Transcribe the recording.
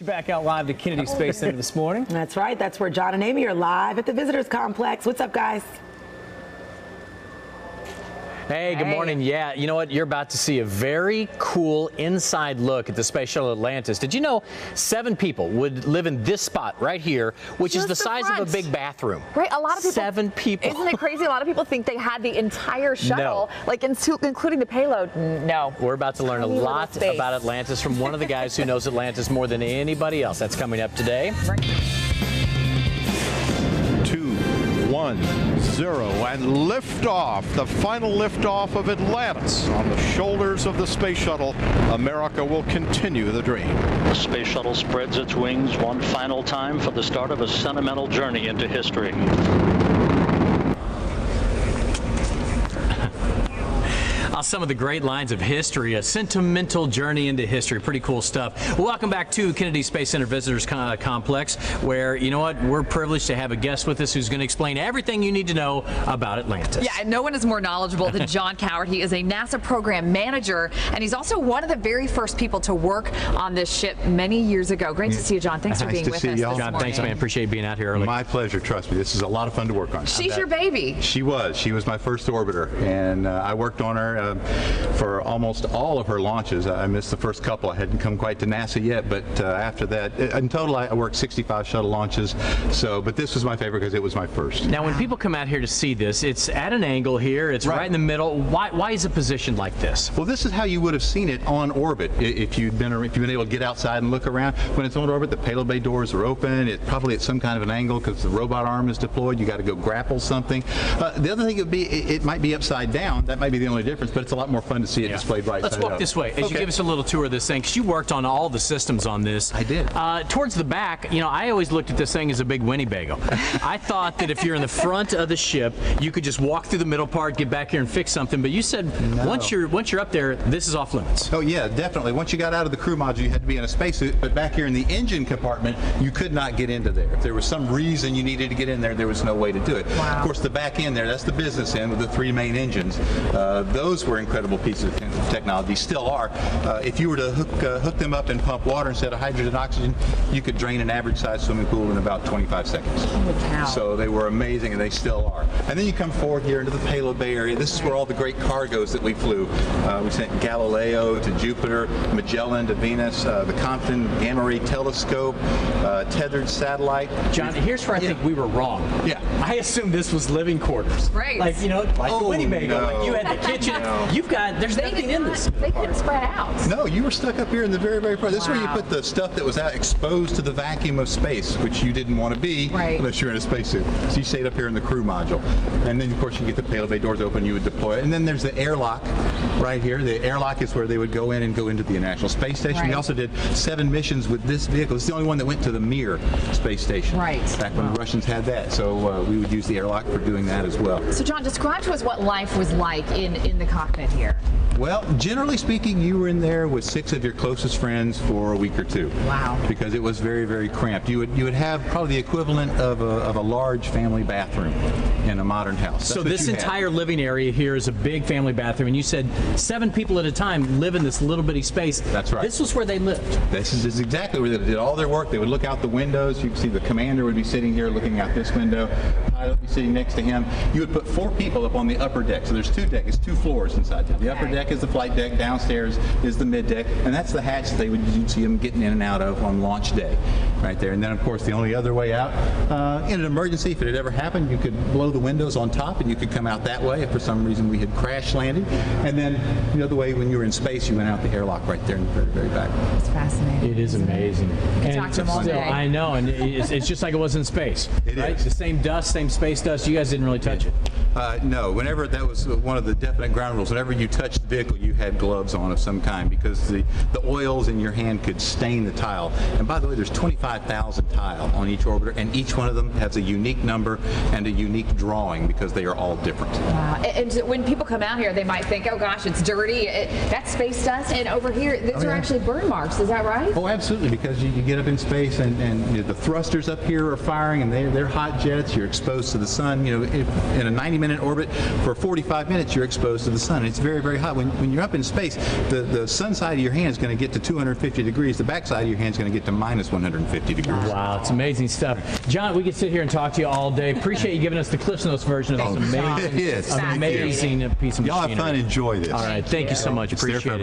Back out live to Kennedy Space Center this morning. That's right. That's where John and Amy are live at the Visitors Complex. What's up, guys? Hey, good morning. Yeah, you know what? You're about to see a very cool inside look at the Space Shuttle Atlantis. Did you know 7 people would live in this spot right here, which is the size of a big bathroom? Right, a lot of people. 7 people. Isn't it crazy? A lot of people think they had the entire shuttle, like including the payload. No. We're about to learn a lot about Atlantis from one of the guys who knows Atlantis more than anybody else. That's coming up today. Right. 2, 1, 0, and liftoff, the final liftoff of Atlantis. On the shoulders of the Space Shuttle, America will continue the dream. The Space Shuttle spreads its wings one final time for the start of a sentimental journey into history. Some of the great lines of history, a sentimental journey into history. Pretty cool stuff. Welcome back to Kennedy Space Center Visitors Complex, where, you know what, we're privileged to have a guest with us who's going to explain everything you need to know about Atlantis. Yeah, and no one is more knowledgeable than John Coward. He is a NASA program manager, and he's also one of the very first people to work on this ship many years ago. Great to see you, John. Thanks for being with us this morning. John, thanks, man. Appreciate being out here early. My pleasure. Trust me, this is a lot of fun to work on. She's your baby. She was my first orbiter, and I worked on her for almost all of her launches. I missed the first couple. I hadn't come quite to NASA yet, but after that, in total, I worked 65 shuttle launches. But this was my favorite because it was my first. Now, when people come out here to see this, it's at an angle here. It's right in the middle. Why is it positioned like this? Well, this is how you would have seen it on orbit if you'd been able to get outside and look around. When it's on orbit, the payload bay doors are open. It's probably at some kind of an angle because the robot arm is deployed. You got to go grapple something. The other thing would be it might be upside down. That might be the only difference, but it's a lot more fun to see it displayed right side up. Let's walk this way as you give us a little tour of this thing, because you worked on all the systems on this. I did. Towards the back, you know, I always looked at this thing as a big Winnebago. I thought that if you're in the front of the ship, you could just walk through the middle part, get back here and fix something. But you said once you're up there, this is off limits. Oh yeah, definitely. Once you got out of the crew module, you had to be in a spacesuit. But back here in the engine compartment, you could not get into there. If there was some reason you needed to get in there, there was no way to do it. Wow. Of course, the back end there, that's the business end with the 3 main engines. Those were incredible pieces of technology, still are. If you were to hook them up and pump water instead of hydrogen and oxygen, you could drain an average sized swimming pool in about 25 seconds. Holy cow. So they were amazing, and they still are. And then you come forward here into the payload bay area. This is where all the great cargoes that we flew. We sent Galileo to Jupiter, Magellan to Venus, the Compton Gamma Ray Telescope, tethered satellite. John, here's where I think we were wrong. Yeah. I assumed this was living quarters. Right. Like, you know, like the Winnebago. No. Like you had the kitchen. You've got, there's nothing in this. They couldn't spread out. No, you were stuck up here in the very, very front. This is where you put the stuff that was out exposed to the vacuum of space, which you didn't want to be unless you're in a spacesuit. So you stayed up here in the crew module. And then, of course, you get the payload bay doors open, you would deploy it. And then there's the airlock right here. The airlock is where they would go in and go into the International Space Station. We also did 7 missions with this vehicle. It's the only one that went to the Mir space station. Back when the Russians had that. So we would use the airlock for doing that as well. So, John, describe to us what life was like in the cockpit here. Well, generally speaking, you were in there with 6 of your closest friends for a week or 2. Wow. Because it was very, very cramped. You would have probably the equivalent of a large family bathroom in a modern house. So this entire living area here is a big family bathroom, and you said 7 people at a time live in this little bitty space. That's right. This was where they lived. This is exactly where they did all their work. They would look out the windows. You can see the commander would be sitting here looking out this window. Pilot would be sitting next to him. You would put 4 people up on the upper deck. So there's 2 decks. It's 2 floors inside there. The upper deck is the flight deck. Downstairs is the mid deck, and that's the hatch that you'd see them getting in and out of on launch day, right there. And then, of course, the only other way out, in an emergency, if it had ever happened, you could blow the windows on top, and you could come out that way if for some reason we had crash landed. And then the other way, when you were in space, you went out the airlock right there in the very, very back. It's fascinating. It is amazing. And talk to them all day. I know, and it's just like it was in space. It is. The same dust, same space dust. You guys didn't really touch it. No, whenever, that was one of the definite ground rules. Whenever you touched the vehicle, you had gloves on of some kind, because the oils in your hand could stain the tile. And by the way, there's 25,000 tile on each orbiter, and each one of them has a unique number and a unique drawing because they are all different. Wow. And when people come out here, they might think, oh gosh, it's dirty. That's space dust. And over here, these are actually burn marks. Is that right? Oh, absolutely, because you get up in space and the thrusters up here are firing, and they're hot jets. You're exposed to the sun. You know, in a 90 20-minute orbit. For 45 minutes, you're exposed to the sun. It's very, very hot. When you're up in space, the sun side of your hand is going to get to 250 degrees. The back side of your hand is going to get to minus 150 degrees. Wow, it's amazing stuff. John, we could sit here and talk to you all day. Appreciate you giving us the Cliff Notes version of this amazing piece of Y'all have machinery. fun. Enjoy this. All right, thank you so much. Appreciate it.